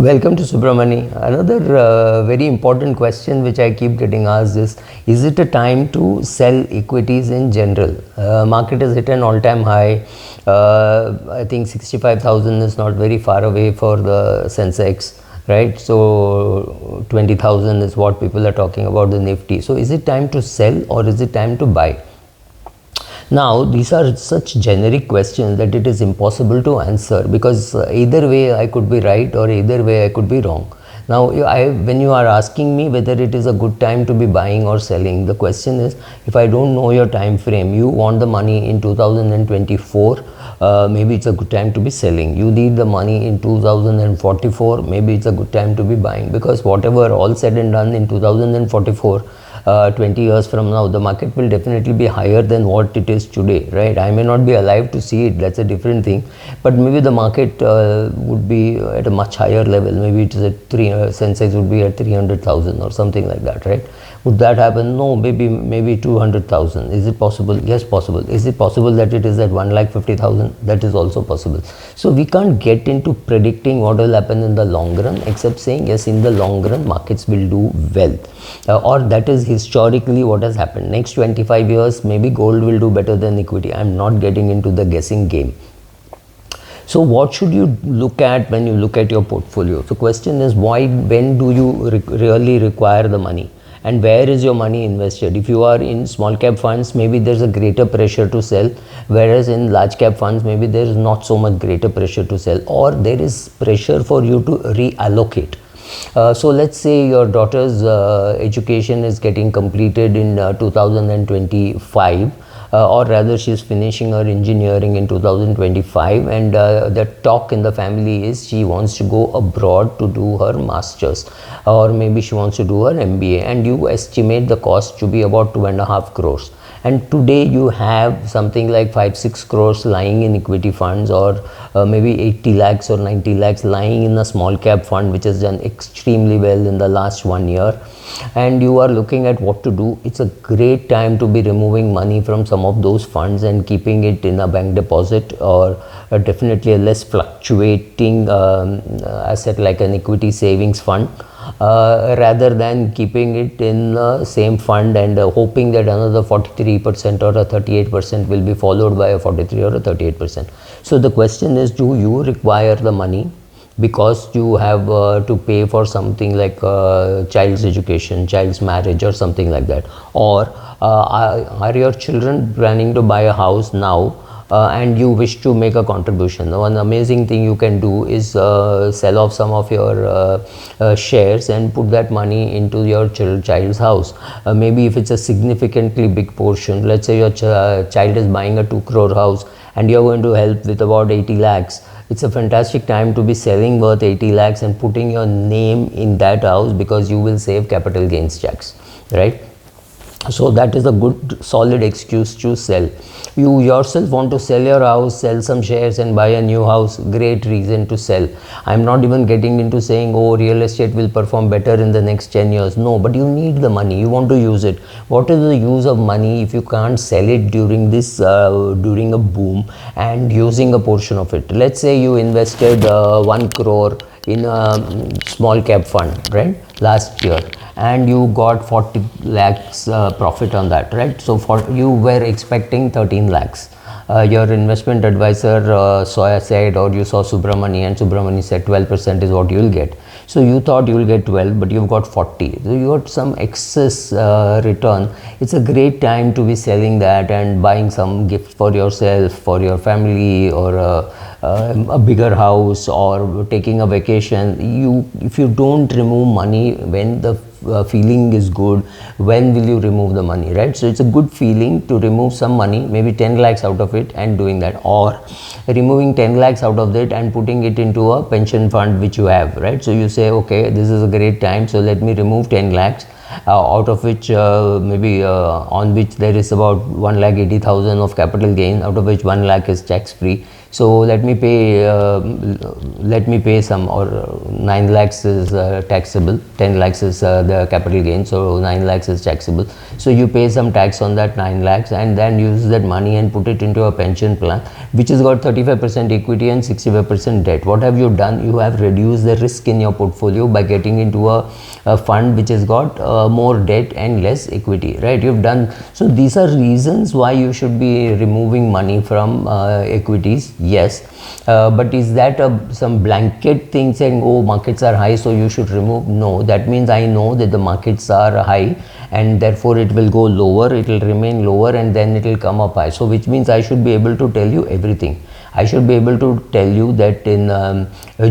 Welcome to Subramani. Another very important question which I keep getting asked is it a time to sell equities in general? Market has hit an all-time high. I think 65,000 is not very far away for the Sensex, right? So 20,000 is what people are talking about the Nifty. So is it time to sell or is it time to buy? Now, these are such generic questions that it is impossible to answer, because either way I could be right or either way I could be wrong. Now, when you are asking me whether it is a good time to be buying or selling, the question is, if I don't know your time frame, you want the money in 2024, maybe it's a good time to be selling. You need the money in 2044, maybe it's a good time to be buying, because whatever all said and done in 2044, 20 years from now, the market will definitely be higher than what it is today, right? I may not be alive to see it, that's a different thing, but maybe the market would be at a much higher level. Maybe it is at Sensex would be at 300,000 or something like that, right? Would that happen? No, maybe 200,000. Is it possible? Yes, possible. Is it possible that it is at 1,50,000? That is also possible. So we can't get into predicting what will happen in the long run, except saying yes, in the long run markets will do well, or that is historically what has happened. Next 25 years maybe gold will do better than equity. I'm not getting into the guessing game. So what should you look at when you look at your portfolio? The question is, when do you really require the money, and where is your money invested? If you are in small cap funds, maybe there's a greater pressure to sell, whereas in large cap funds maybe there is not so much greater pressure to sell, or there is pressure for you to reallocate. So let's say your daughter's education is getting completed in 2025, or rather she is finishing her engineering in 2025, and the talk in the family is she wants to go abroad to do her masters, or maybe she wants to do her MBA, and you estimate the cost to be about 2.5 crores. And today you have something like 5-6 crores lying in equity funds, or maybe 80 lakhs or 90 lakhs lying in a small cap fund which has done extremely well in the last 1 year, and you are looking at what to do. It's a great time to be removing money from some of those funds and keeping it in a bank deposit, or definitely a less fluctuating asset like an equity savings fund, rather than keeping it in the same fund and hoping that another 43% or a 38% will be followed by a 43 or a 38%. So the question is, do you require the money because you have to pay for something like child's education, child's marriage, or something like that? Or are your children planning to buy a house now, and you wish to make a contribution? One amazing thing you can do is sell off some of your shares and put that money into your child's house. Maybe if it's a significantly big portion, let's say your child is buying a 2 crore house and you're going to help with about 80 lakhs. It's a fantastic time to be selling worth 80 lakhs and putting your name in that house, because you will save capital gains tax, right? So that is a good solid excuse to sell. You yourself want to sell your house, sell some shares and buy a new house, great reason to sell. I'm not even getting into saying, oh, real estate will perform better in the next 10 years. No, but you need the money, you want to use it. What is the use of money if you can't sell it during this during a boom and using a portion of it? Let's say you invested 1 crore in a small cap fund, right, last year, and you got 40 lakhs profit on that, right? So you were expecting 13 lakhs. Your investment advisor said, or you saw Subramani, and Subramani said 12% is what you will get. So you thought you will get 12, but you've got 40. So you got some excess return. It's a great time to be selling that and buying some gift for yourself, for your family, or a bigger house, or taking a vacation. If you don't remove money when the feeling is good, when will you remove the money, right? So it's a good feeling to remove some money, maybe 10 lakhs out of it, and doing that, or removing 10 lakhs out of it and putting it into a pension fund which you have, right? So you say, okay, this is a great time, so let me remove 10 lakhs, out of which maybe on which there is about 1,80,000 of capital gain, out of which 1 lakh is tax free. So let me pay some, or 9 lakhs is taxable, 10 lakhs is the capital gain, so 9 lakhs is taxable. So you pay some tax on that 9 lakhs and then use that money and put it into a pension plan which has got 35% equity and 65% debt. What have you done? You have reduced the risk in your portfolio by getting into a fund which has got more debt and less equity, right? You've done. So these are reasons why you should be removing money from equities. Yes, but is that some blanket thing saying, oh, markets are high so you should remove? No, that means I know that the markets are high and therefore it will go lower, it will remain lower and then it will come up high. So which means I should be able to tell you everything. I should be able to tell you that in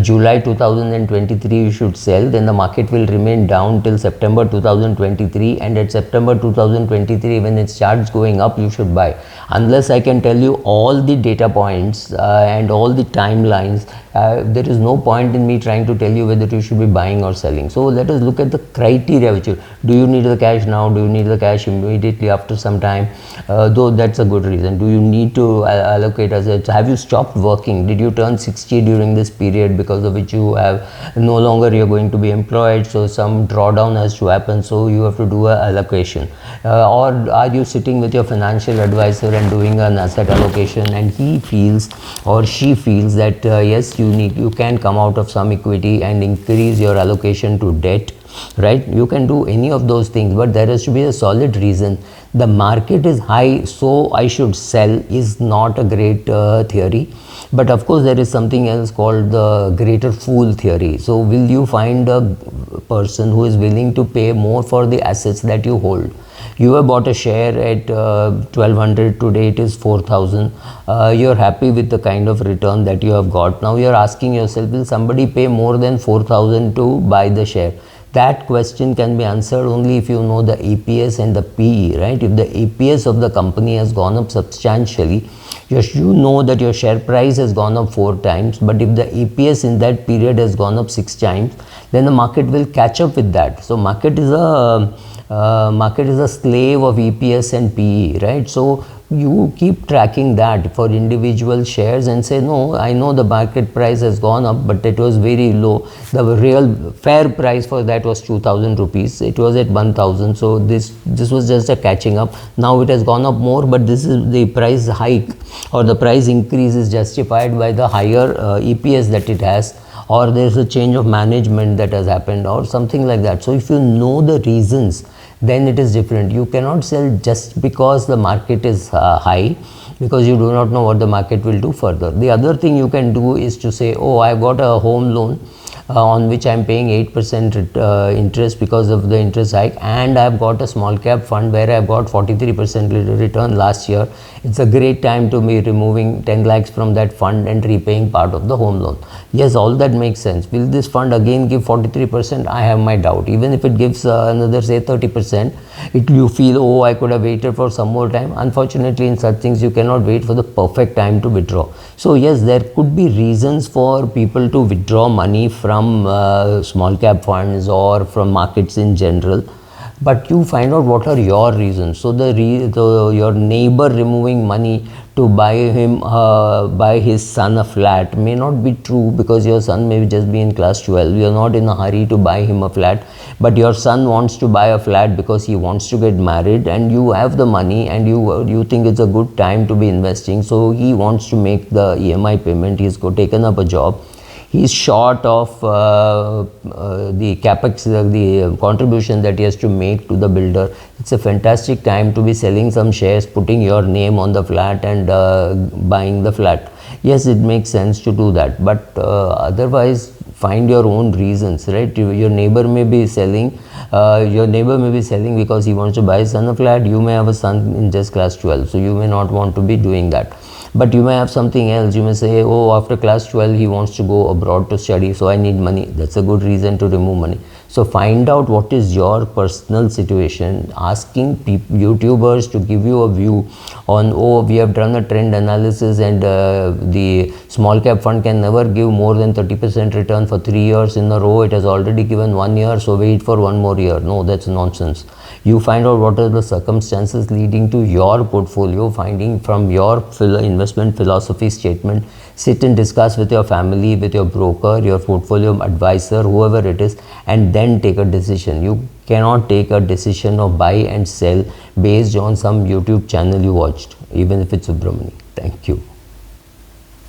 July 2023 you should sell, then the market will remain down till September 2023, and at September 2023 when it starts going up you should buy. Unless I can tell you all the data points and all the timelines, there is no point in me trying to tell you whether you should be buying or selling. So let us look at the criteria. Which do you need the cash now? Do you need the cash immediately after some time? Though that's a good reason. Do you need to allocate assets? Have you stopped working? Did you turn 60 during this period, because of which you have no longer you're going to be employed, so some drawdown has to happen, so you have to do a allocation? Or are you sitting with your financial advisor and doing an asset allocation, and he feels or she feels that yes, you can come out of some equity and increase your allocation to debt, right? You can do any of those things, but there has to be a solid reason. The market is high so I should sell is not a great theory. But of course there is something else called the greater fool theory. So will you find a person who is willing to pay more for the assets that you hold? You have bought a share at 1200, today it is 4000. You're happy with the kind of return that you have got. Now you're asking yourself, will somebody pay more than 4000 to buy the share? That question can be answered only if you know the EPS and the PE, right? If the EPS of the company has gone up substantially, you know that your share price has gone up 4 times, but if the EPS in that period has gone up 6 times, then the market will catch up with that. So market is a slave of EPS and PE, right? So you keep tracking that for individual shares and say, no, I know the market price has gone up, but it was very low. The real fair price for that was 2000 rupees. It was at 1000. So this was just a catching up. Now it has gone up more, but this is the price hike or the price increase is justified by the higher EPS that it has, or there's a change of management that has happened or something like that. So if you know the reasons, then it is different. You cannot sell just because the market is high, because you do not know what the market will do further. The other thing you can do is to say, oh, I got a home loan on which I am paying 8% interest because of the interest hike, and I have got a small cap fund where I have got 43% return last year. It's a great time to be removing 10 lakhs from that fund and repaying part of the home loan. Yes, all that makes sense. Will this fund again give 43%? I have my doubt. Even if it gives another say 30%, you feel, oh, I could have waited for some more time. Unfortunately, in such things you cannot wait for the perfect time to withdraw. So yes, there could be reasons for people to withdraw money from small cap funds or from markets in general, but you find out what are your reasons. So your neighbor removing money to buy his son a flat may not be true, because your son may just be in class 12. You are not in a hurry to buy him a flat, but your son wants to buy a flat because he wants to get married, and you have the money and you think it's a good time to be investing. So he wants to make the EMI payment. He's taken up a job. He's short of the capex, the contribution that he has to make to the builder. It's a fantastic time to be selling some shares, putting your name on the flat and buying the flat. Yes, it makes sense to do that, but otherwise find your own reasons, right? Your neighbor may be selling because he wants to buy his son a flat. You may have a son in just class 12, so you may not want to be doing that. But you may have something else. You may say, oh, after class 12 he wants to go abroad to study, so I need money. That's a good reason to remove money. So find out what is your personal situation. Asking YouTubers to give you a view on, oh, we have done a trend analysis and the small cap fund can never give more than 30% return for 3 years in a row. It has already given 1 year, so wait for 1 more year. No, that's nonsense. You find out what are the circumstances leading to your portfolio, finding from your investment philosophy statement, sit and discuss with your family, with your broker, your portfolio advisor, whoever it is, and then take a decision. You cannot take a decision of buy and sell based on some YouTube channel you watched, even if it's Subramani. Thank you.